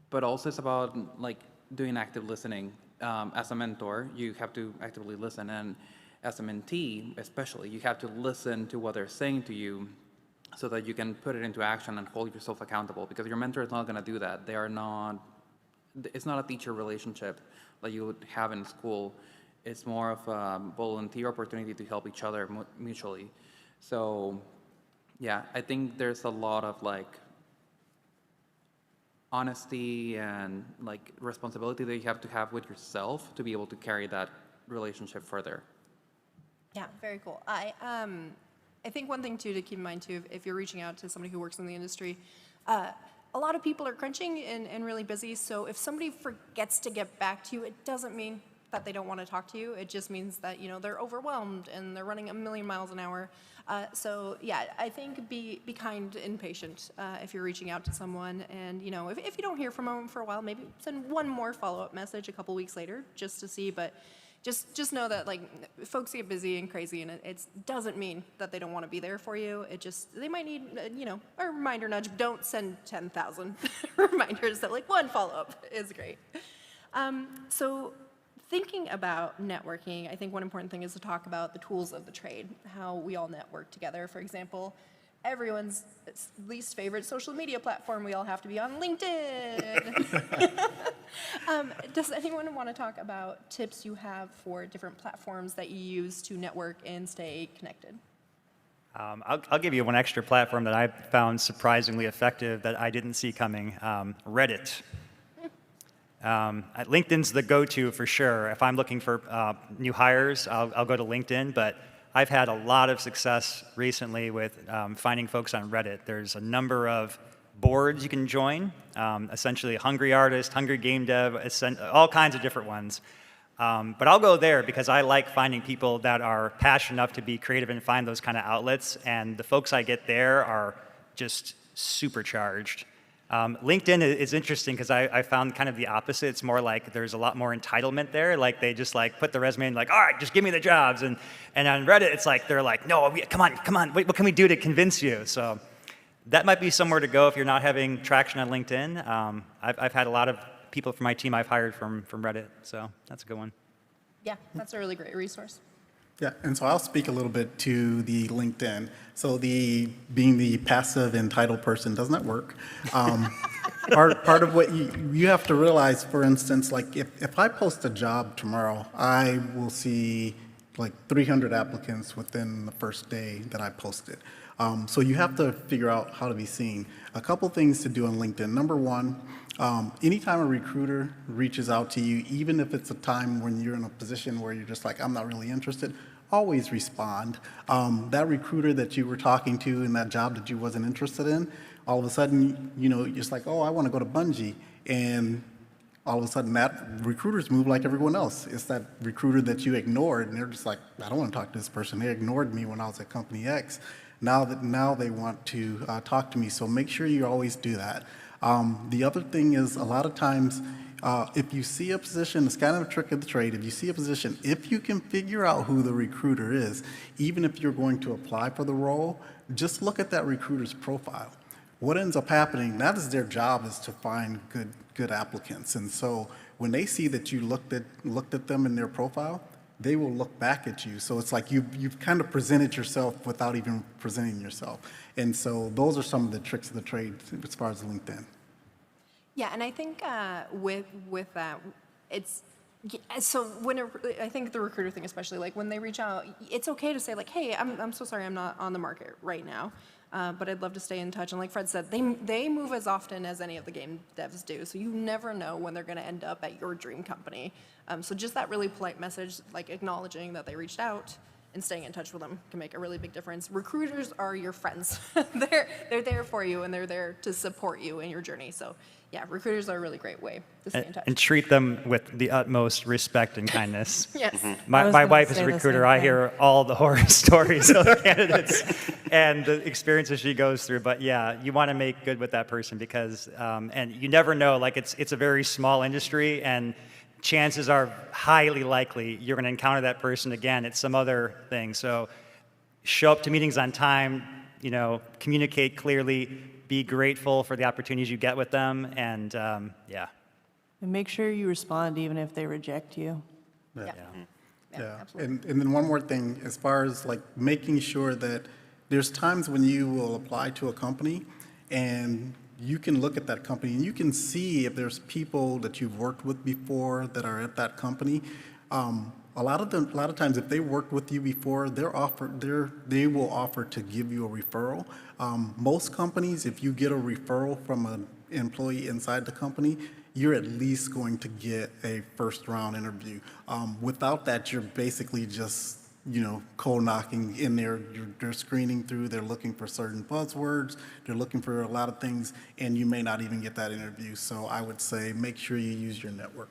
but also it's about like doing active listening. As a mentor, you have to actively listen, and as a mentee, especially, you have to listen to what they're saying to you so that you can put it into action and hold yourself accountable, because your mentor is not going to do that. It's not a teacher relationship like you would have in school. It's more of a volunteer opportunity to help each other mutually. So yeah, I think there's a lot of like honesty and like responsibility that you have to have with yourself to be able to carry that relationship further. Yeah, very cool. I think one thing too to keep in mind too, if you're reaching out to somebody who works in the industry, a lot of people are crunching and really busy. So if somebody forgets to get back to you, it doesn't mean that they don't want to talk to you. It just means that they're overwhelmed and they're running 1,000,000 miles an hour. So yeah, I think be kind and patient if you're reaching out to someone. And if you don't hear from them for a while, maybe send one more follow-up message a couple weeks later just to see. But just know that like folks get busy and crazy, and it doesn't mean that they don't want to be there for you. They might need a reminder nudge. Don't send 10,000 reminders. That like one follow-up is great. So thinking about networking, I think one important thing is to talk about the tools of the trade, how we all network together. For example, everyone's least favorite social media platform, we all have to be on LinkedIn. Does anyone want to talk about tips you have for different platforms that you use to network and stay connected? I'll give you one extra platform that I found surprisingly effective that I didn't see coming, Reddit. LinkedIn's the go-to for sure. If I'm looking for new hires, I'll go to LinkedIn, but I've had a lot of success recently with finding folks on Reddit. There's a number of boards you can join, essentially hungry artist, hungry game dev, all kinds of different ones. But I'll go there because I like finding people that are passionate enough to be creative and find those kind of outlets, and the folks I get there are just supercharged. LinkedIn is interesting because I found kind of the opposite. It's more like there's a lot more entitlement there. Like they just like put the resume in like, all right, just give me the jobs. And on Reddit, it's like they're like, no, come on, what can we do to convince you? So that might be somewhere to go if you're not having traction on LinkedIn. I've had a lot of people from my team I've hired from Reddit, so that's a good one. Yeah, that's a really great resource. Yeah, and so I'll speak a little bit to the LinkedIn. So being the passive entitled person does not work. Part of what you have to realize, for instance, like if I post a job tomorrow, I will see like 300 applicants within the first day that I post it. So you have to figure out how to be seen. A couple things to do on LinkedIn. Number one, anytime a recruiter reaches out to you, even if it's a time when you're in a position where you're just like, I'm not really interested, always respond. That recruiter that you were talking to in that job that you wasn't interested in, all of a sudden, you're just like, oh, I want to go to Bungie. And all of a sudden that recruiters move like everyone else. It's that recruiter that you ignored, and they're just like, I don't want to talk to this person. They ignored me when I was at company X. Now they want to talk to me. So make sure you always do that. The other thing is, a lot of times, if you see a position, it's kind of a trick of the trade. If you see a position, if you can figure out who the recruiter is, even if you're going to apply for the role, just look at that recruiter's profile. What ends up happening, that is their job, is to find good applicants. And so when they see that you looked at them in their profile, they will look back at you. So it's like you've kind of presented yourself without even presenting yourself. And so those are some of the tricks of the trade as far as LinkedIn. Yeah, and I think with that, it's so I think the recruiter thing, especially, like when they reach out, it's okay to say like, hey, I'm so sorry, I'm not on the market right now, but I'd love to stay in touch. And like Fred said, they move as often as any of the game devs do, so you never know when they're going to end up at your dream company. So just that really polite message, like acknowledging that they reached out and staying in touch with them, can make a really big difference. Recruiters are your friends. They're there for you, and they're there to support you in your journey. So yeah, recruiters are a really great way to stay in touch. And treat them with the utmost respect and kindness. Yes. My wife is a recruiter. I hear all the horror stories of candidates and the experiences she goes through. But yeah, you want to make good with that person because, and you never know, like it's a very small industry, and chances are highly likely you're going to encounter that person again at some other thing. So show up to meetings on time, communicate clearly, be grateful for the opportunities you get with them, and yeah. And make sure you respond even if they reject you. Yeah. Yeah, Absolutely. and then one more thing, as far as like making sure that there's times when you will apply to a company and you can look at that company and you can see if there's people that you've worked with before that are at that company. A lot of times, if they worked with you before, they will offer to give you a referral. Most companies, if you get a referral from an employee inside the company, you're at least going to get a first round interview. Without that, you're basically just cold knocking in there. They're screening through. They're looking for certain buzzwords. They're looking for a lot of things, and you may not even get that interview. So I would say make sure you use your network.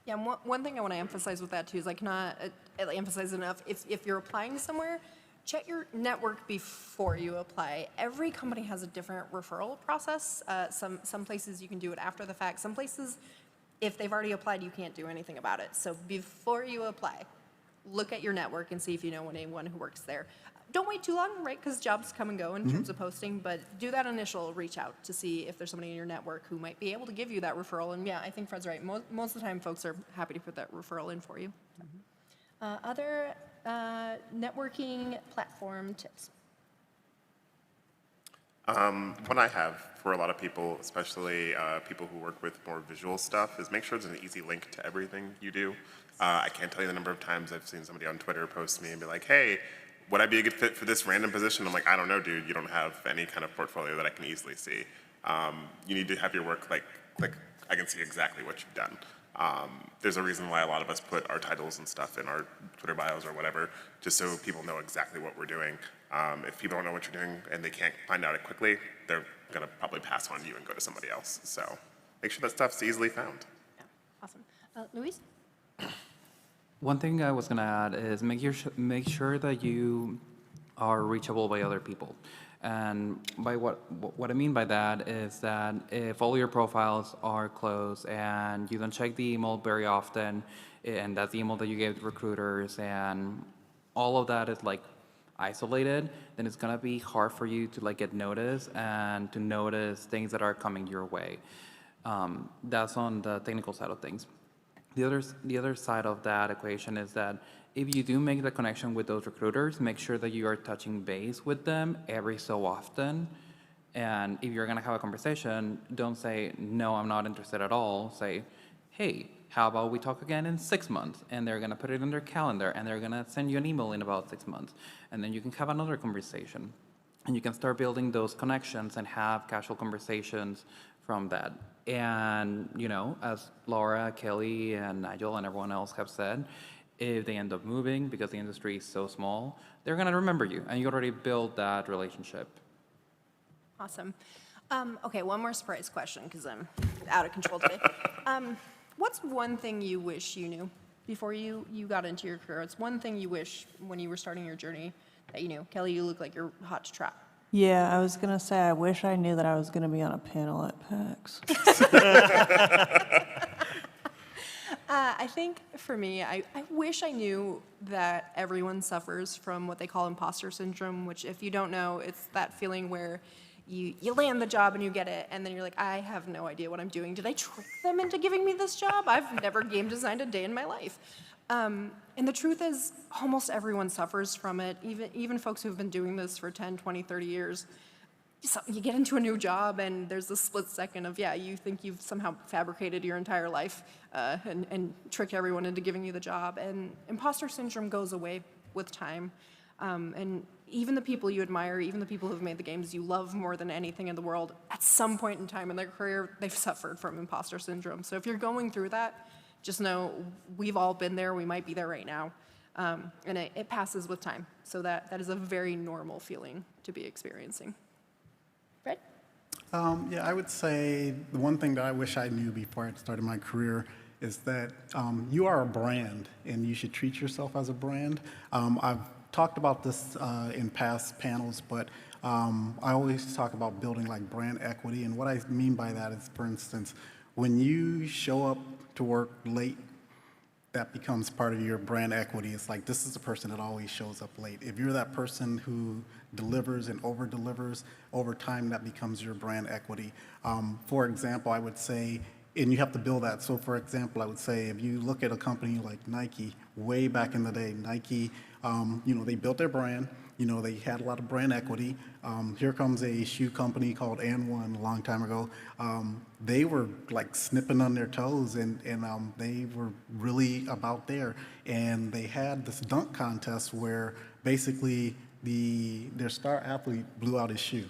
Yeah, and one thing I want to emphasize with that too is I cannot emphasize enough. If you're applying somewhere, check your network before you apply. Every company has a different referral process. Some places you can do it after the fact. Some places, if they've already applied, you can't do anything about it. So before you apply, look at your network and see if you know anyone who works there. Don't wait too long, right? Because jobs come and go in terms of posting, but do that initial reach out to see if there's somebody in your network who might be able to give you that referral. And yeah, I think Fred's right. Most of the time, folks are happy to put that referral in for you. Other networking platform tips? What I have for a lot of people, especially people who work with more visual stuff, is make sure there's an easy link to everything you do. I can't tell you the number of times I've seen somebody on Twitter post me and be like, hey, would I be a good fit for this random position? I'm like, I don't know, dude. You don't have any kind of portfolio that I can easily see. You need to have your work like I can see exactly what you've done. There's a reason why a lot of us put our titles and stuff in our Twitter bios or whatever, just so people know exactly what we're doing. If people don't know what you're doing and they can't find out it quickly, they're going to probably pass on you and go to somebody else. So make sure that stuff's easily found. Yeah, awesome. Luis? One thing I was going to add is make sure that you are reachable by other people. And by what I mean by that is that if all your profiles are closed and you don't check the email very often, and that's the email that you gave to recruiters, and all of that is like isolated, then it's gonna be hard for you to like get noticed and to notice things that are coming your way. That's on the technical side of things. The other side of that equation is that if you do make the connection with those recruiters, make sure that you are touching base with them every so often. And if you're going to have a conversation, don't say, no, I'm not interested at all. Say, hey, how about we talk again in 6 months? And they're going to put it in their calendar, and they're going to send you an email in about 6 months. And then you can have another conversation. And you can start building those connections and have casual conversations from that. And, as Laura, Kelly, and Nigel, and everyone else have said, if they end up moving because the industry is so small, they're going to remember you, and you already built that relationship. Awesome. Okay, one more surprise question because I'm out of control today. What's one thing you wish you knew before you got into your career? It's one thing you wish when you were starting your journey that you knew. Kelly, you look like you're hot to trap. Yeah, I was gonna say I wish I knew that I was gonna be on a panel at PAX. I think for me, I wish I knew that everyone suffers from what they call imposter syndrome, which if you don't know, it's that feeling where you land the job and you get it, and then you're like, I have no idea what I'm doing. Did I trick them into giving me this job? I've never game designed a day in my life. And the truth is, almost everyone suffers from it, even folks who've been doing this for 10, 20, 30 years. So you get into a new job, and there's this split second of, you think you've somehow fabricated your entire life and tricked everyone into giving you the job. And imposter syndrome goes away with time. And even the people you admire, even the people who've made the games you love more than anything in the world, at some point in time in their career, they've suffered from imposter syndrome. So if you're going through that, just know we've all been there. We might be there right now. And it passes with time. So that is a very normal feeling to be experiencing. Fred? Yeah, I would say the one thing that I wish I knew before I started my career is that you are a brand, and you should treat yourself as a brand. I've talked about this in past panels, but I always talk about building like brand equity, and what I mean by that is, for instance, when you show up to work late, that becomes part of your brand equity. It's like, this is the person that always shows up late. If you're that person who delivers and over-delivers, over time that becomes your brand equity. For example, I would say, and you have to build that. So for example, I would say if you look at a company like Nike, way back in the day, Nike, they built their brand. They had a lot of brand equity. Here comes a shoe company called N1 a long time ago. They were like snipping on their toes, and they were really about there. And they had this dunk contest where basically their star athlete blew out his shoe.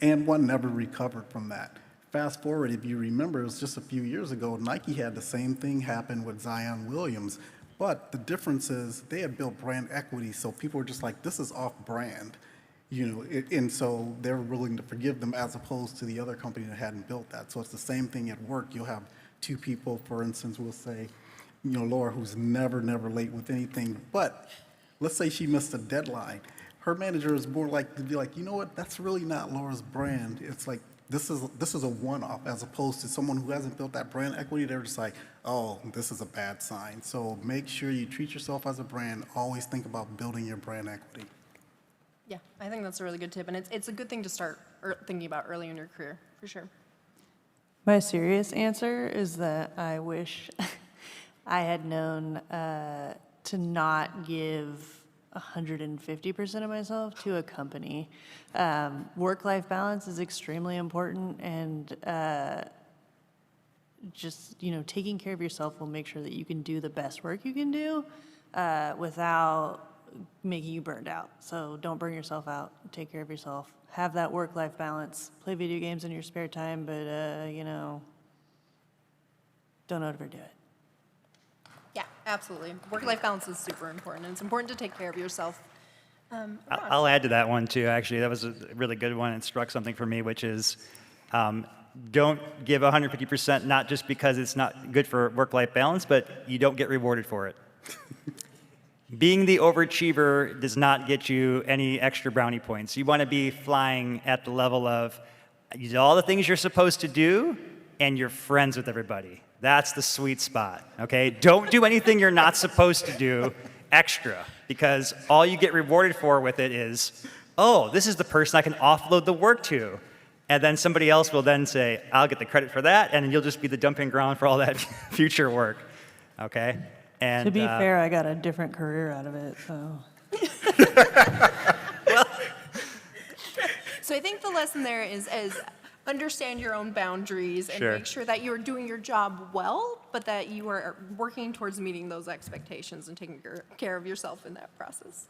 N1 never recovered from that. Fast forward, if you remember, it was just a few years ago, Nike had the same thing happen with Zion Williams. But the difference is they had built brand equity, so people were just like, this is off-brand, and so they're willing to forgive them as opposed to the other company that hadn't built that. So it's the same thing at work. You'll have two people, for instance, we'll say, Laura, who's never late with anything, but let's say she missed a deadline. Her manager is more like to be like, you know what, that's really not Laura's brand. It's like, this is a one-off, as opposed to someone who hasn't built that brand equity. They're just like, oh, this is a bad sign. So make sure you treat yourself as a brand. Always think about building your brand equity. Yeah, I think that's a really good tip, and it's a good thing to start thinking about early in your career, for sure. My serious answer is that I wish I had known to not give 150% of myself to a company. Work-life balance is extremely important, and just taking care of yourself will make sure that you can do the best work you can do without making you burned out. So don't burn yourself out. Take care of yourself. Have that work-life balance. Play video games in your spare time, but don't overdo it. Yeah, absolutely. Work-life balance is super important, and it's important to take care of yourself. I'll add to that one too, actually. That was a really good one. It struck something for me, which is don't give 150%, not just because it's not good for work-life balance, but you don't get rewarded for it. Being the overachiever does not get you any extra brownie points. You want to be flying at the level of you do all the things you're supposed to do, and you're friends with everybody. That's the sweet spot, okay? Don't do anything you're not supposed to do extra, because all you get rewarded for with it is, oh, this is the person I can offload the work to. And then somebody else will then say, I'll get the credit for that, and you'll just be the dumping ground for all that future work, okay? And, to be fair, I got a different career out of it, so. So I think the lesson there is understand your own boundaries and make sure that you're doing your job well, but that you are working towards meeting those expectations and taking care of yourself in that process.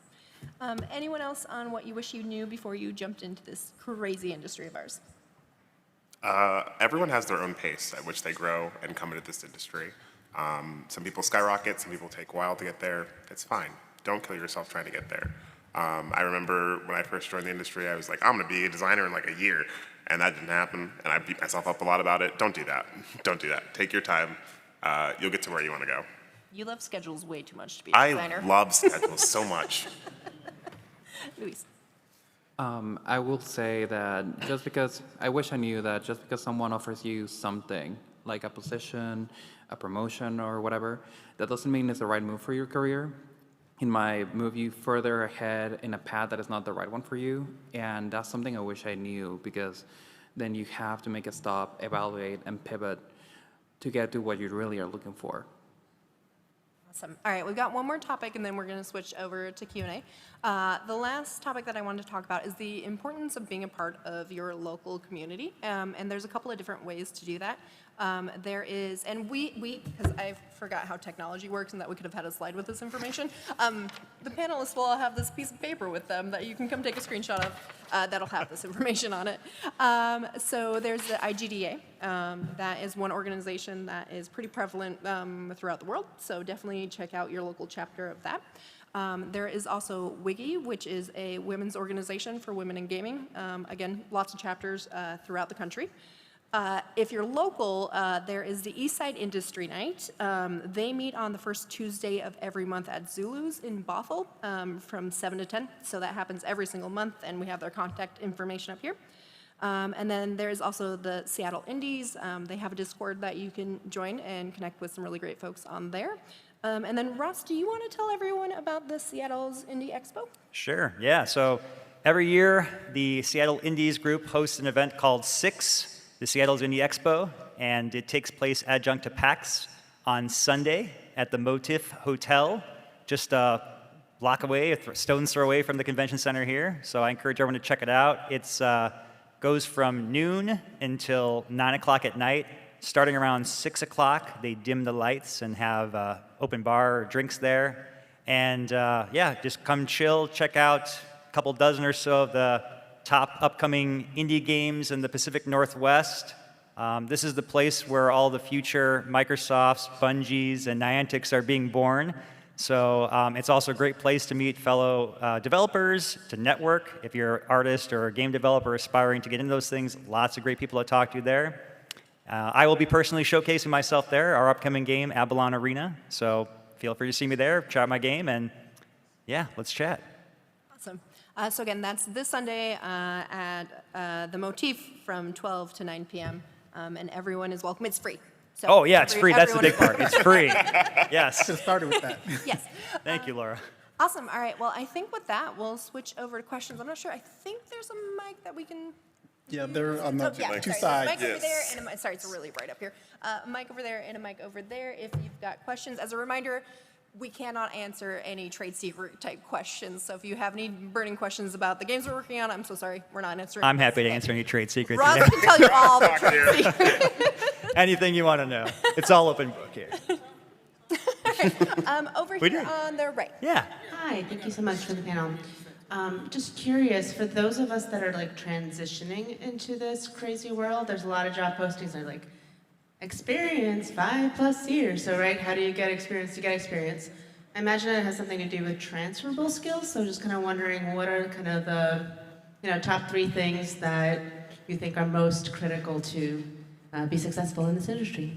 Anyone else on what you wish you knew before you jumped into this crazy industry of ours? Everyone has their own pace at which they grow and come into this industry. Some people skyrocket, some people take a while to get there. It's fine. Don't kill yourself trying to get there. I remember when I first joined the industry, I was like, I'm going to be a designer in like a year. And that didn't happen, and I beat myself up a lot about it. Don't do that. Don't do that. Take your time. you'll get to where you want to go. You love schedules way too much to be a I designer. love schedules so much. Luis. I will say that I wish I knew that just because someone offers you something, like a position, a promotion, or whatever, that doesn't mean it's the right move for your career. It might move you further ahead in a path that is not the right one for you. And that's something I wish I knew, because then you have to make a stop, evaluate, and pivot to get to what you really are looking for. Awesome. All right, we've got one more topic, and then we're going to switch over to Q&A. The last topic that I wanted to talk about is the importance of being a part of your local community, and there's a couple of different ways to do that. There is, and because I forgot how technology works and that we could have had a slide with this information, the panelists will all have this piece of paper with them that you can come take a screenshot of that'll have this information on it. So there's the IGDA. That is one organization that is pretty prevalent throughout the world, so definitely check out your local chapter of that. There is also WIGI, which is a women's organization for women in gaming. Again, lots of chapters throughout the country. If you're local, there is the Eastside Industry Night. They meet on the first Tuesday of every month at Zulu's in Bothell from 7 to 10. So that happens every single month, and we have their contact information up here. And then there's also the Seattle Indies. They have a Discord that you can join and connect with some really great folks on there. And then Ross, do you want to tell everyone about the Seattle's Indie Expo? Sure, yeah. So every year, the Seattle Indies group hosts an event called SIX, the Seattle's Indie Expo, and it takes place adjunct to PAX on Sunday at the Motif Hotel, just a block away, a stone's throw away from the convention center here. So I encourage everyone to check it out. It goes from noon until 9 o'clock at night. Starting around 6 o'clock, they dim the lights and have open bar or drinks there. And yeah, just come chill, check out a couple dozen or so of the top upcoming indie games in the Pacific Northwest. This is the place where all the future Microsofts, Bungies, and Niantics are being born. So it's also a great place to meet fellow developers, to network. If you're an artist or a game developer aspiring to get into those things, lots of great people to talk to there. I will be personally showcasing myself there, our upcoming game, Avalon Arena. So feel free to see me there, check out my game, and yeah, let's chat. Awesome. So again, that's this Sunday at the Motif from 12 to 9 p.m. And everyone is welcome. It's free. So Oh yeah, it's free. That's the big part. welcome. It's free. Yes. Should have started with that. Yes. Thank you, Laura. Awesome. All right. Well, I think with that, we'll switch over to questions. I'm not sure. I think there's a mic that we can. Yeah, they're on the Yeah, two sorry. sides. There's a mic over there and a mic. Sorry, it's really bright up here. A mic over there and a mic over there. If you've got questions, as a reminder, we cannot answer any trade secret type questions. So if you have any burning questions about the games we're working on, I'm so sorry, we're not answering. I'm happy to those. answer any trade secrets. Ross you have. can tell you all the trade secrets. Anything you want to know. It's all open book here. Over We here did. on the right. Yeah. Hi, thank you so much for the panel. Just curious, for those of us that are like transitioning into this crazy world, there's a lot of job postings that are like, experience 5+ years. So, right, how do you get experience to get experience? I imagine it has something to do with transferable skills. So just kind of wondering, what are kind of the top 3 things that you think are most critical to be successful in this industry?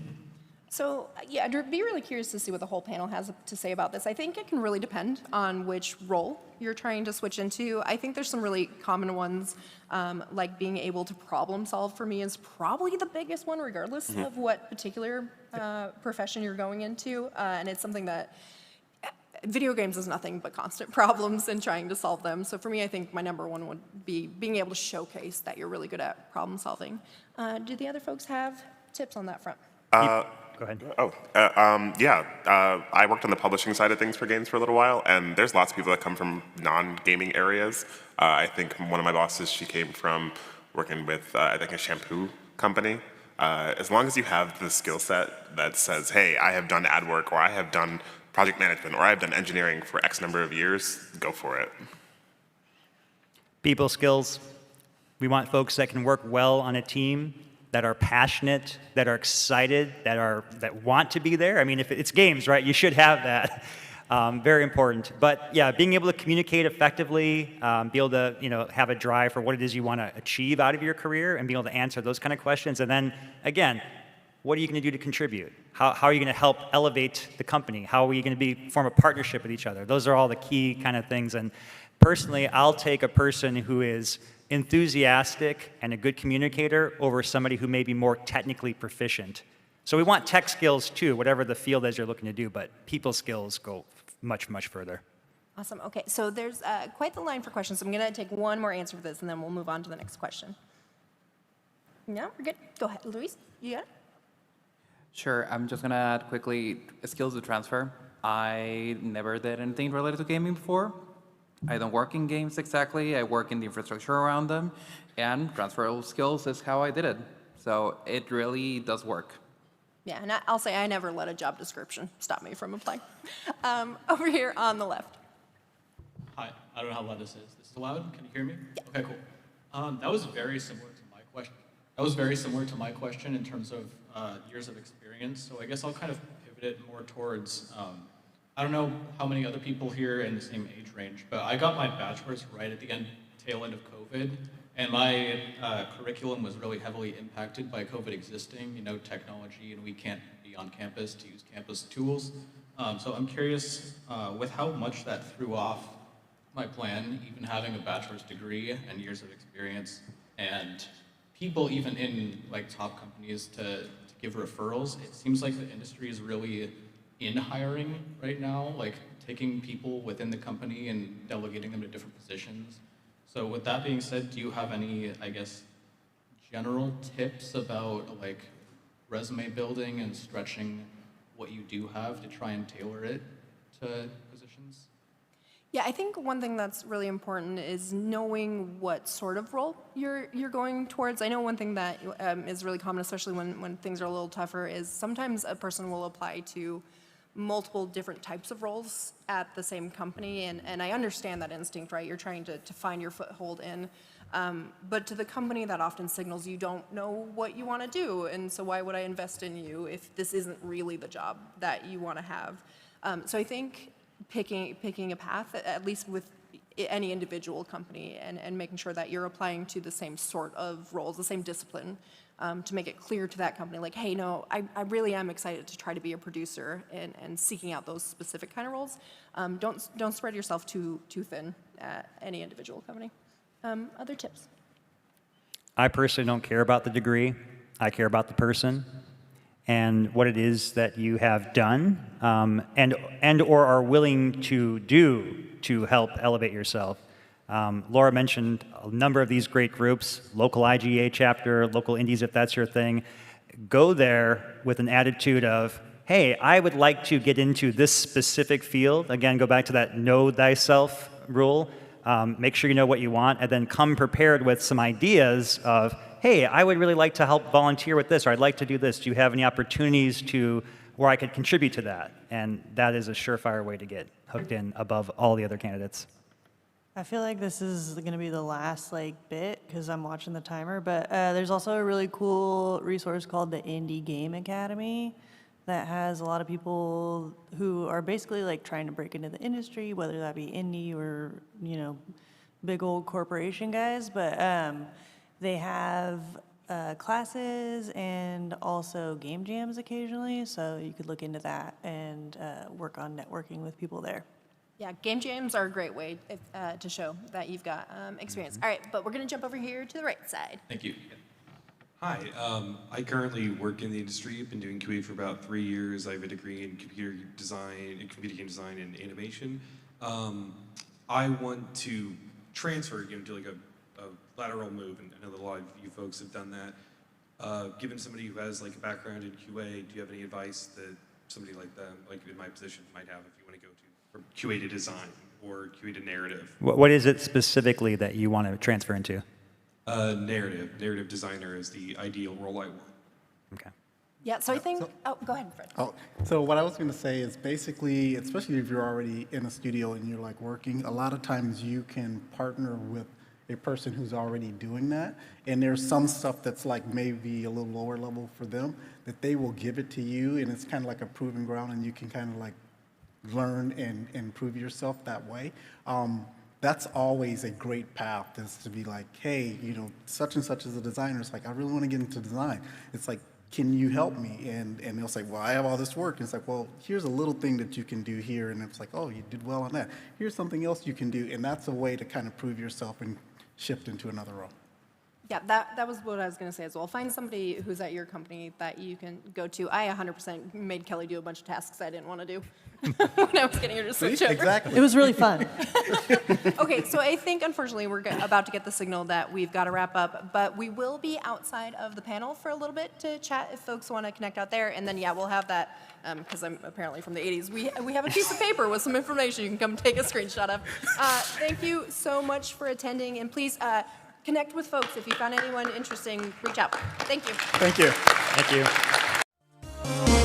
So, yeah, I'd be really curious to see what the whole panel has to say about this. I think it can really depend on which role you're trying to switch into. I think there's some really common ones, like being able to problem solve for me is probably the biggest one, regardless of what particular profession you're going into. And it's something that video games is nothing but constant problems and trying to solve them. So for me, I think my number one would be being able to showcase that you're really good at problem solving. Do the other folks have tips on that front? Go ahead. I worked on the publishing side of things for games for a little while, and there's lots of people that come from non-gaming areas. I think one of my bosses, she came from working with, I think, a shampoo company. As long as you have the skill set that says, hey, I have done ad work, or I have done project management, or I have done engineering for X number of years, go for it. People skills. We want folks that can work well on a team, that are passionate, that are excited, that want to be there. I mean, if it's games, right, you should have that. Very important. But yeah, being able to communicate effectively, be able to have a drive for what it is you want to achieve out of your career, and be able to answer those kind of questions. And then again, what are you going to do to contribute? How are you going to help elevate the company? How are you going to form a partnership with each other? Those are all the key kind of things. And personally, I'll take a person who is enthusiastic and a good communicator over somebody who may be more technically proficient. So we want tech skills too, whatever the field is you're looking to do, but people skills go much, much further. Awesome. Okay, so there's quite the line for questions. So I'm going to take one more answer for this, and then we'll move on to the next question. No, we're good. Go ahead, Luis. You got it? Sure, I'm just gonna add quickly skills to transfer. I never did anything related to gaming before. I don't work in games exactly. I work in the infrastructure around them, and transferable skills is how I did it. So it really does work. Yeah, and I'll say I never let a job description stop me from applying. Over here on the left. Hi, I don't know how loud this is. This is loud? Can you hear me? Yeah. Okay, cool. That was very similar to my question. That was very similar to my question in terms of years of experience. So I guess I'll kind of pivot it more towards, I don't know how many other people here in the same age range, but I got my bachelor's right at the tail end of COVID, and my curriculum was really heavily impacted by COVID existing, technology, and we can't be on campus to use campus tools. So I'm curious, with how much that threw off my plan, even having a bachelor's degree and years of experience, and people even in top companies to give referrals, it seems like the industry is really in hiring right now, taking people within the company and delegating them to different positions. So with that being said, do you have any, general tips about resume building and stretching what you do have to try and tailor it to positions? Yeah, I think one thing that's really important is knowing what sort of role you're going towards. I know one thing that is really common, especially when things are a little tougher, is sometimes a person will apply to multiple different types of roles at the same company, and I understand that instinct, right? You're trying to find your foothold in, but to the company that often signals you don't know what you want to do, and so why would I invest in you if this isn't really the job that you want to have? So I think picking a path, at least with any individual company, and making sure that you're applying to the same sort of roles, the same discipline, to make it clear to that company, hey, no, I really am excited to try to be a producer, and seeking out those specific kind of roles. Don't spread yourself too thin at any individual company. Other tips? I personally don't care about the degree. I care about the person and what it is that you have done and or are willing to do to help elevate yourself. Laura mentioned a number of these great groups, local IGA chapter, local indies if that's your thing. Go there with an attitude of, hey, I would like to get into this specific field. Again, go back to that know thyself rule. Make sure you know what you want, and then come prepared with some ideas of, hey, I would really like to help volunteer with this, or I'd like to do this. Do you have any opportunities where I could contribute to that? And that is a surefire way to get hooked in above all the other candidates. I feel like this is going to be the last bit because I'm watching the timer, but there's also a really cool resource called the Indie Game Academy that has a lot of people who are basically trying to break into the industry, whether that be indie or big old corporation guys, but they have classes and also game jams occasionally, so you could look into that and work on networking with people there. Yeah, game jams are a great way to show that you've got experience. All right, but we're going to jump over here to the right side. Thank you. Hi, I currently work in the industry. I've been doing QA for about 3 years. I have a degree in computer game design and animation. I want to transfer, to a lateral move, and I know that a lot of you folks have done that. Given somebody who has a background in QA, do you have any advice that somebody like that, in my position, might have if you want to go from QA to design or QA to narrative? What is it specifically that you want to transfer into? Narrative designer is the ideal role I want. Okay. Yeah, so I think, go ahead, Fred. So what I was going to say is basically, especially if you're already in a studio and you're working, a lot of times you can partner with a person who's already doing that, and there's some stuff that's maybe a little lower level for them that they will give it to you, and it's kind of like a proving ground, and you can kind of learn and improve yourself that way. That's always a great path, is to be hey, such and such is a designer. It's I really want to get into design. It's can you help me? And they'll say, well, I have all this work. And it's like, well, here's a little thing that you can do here. And it's like, oh, you did well on that. Here's something else you can do. And that's a way to kind of prove yourself and shift into another role. Yeah, that was what I was going to say as well. Find somebody who's at your company that you can go to. I 100% made Kelly do a bunch of tasks I didn't want to do when I was getting her to switch over. Exactly. It was really fun. Okay, so I think, unfortunately, we're about to get the signal that we've got to wrap up, but we will be outside of the panel for a little bit to chat if folks want to connect out there, and then, yeah, we'll have that, because I'm apparently from the 80s, we have a piece of paper with some information you can come take a screenshot of. Thank you so much for attending, and please connect with folks. If you found anyone interesting, reach out. Thank you. Thank you. Thank you.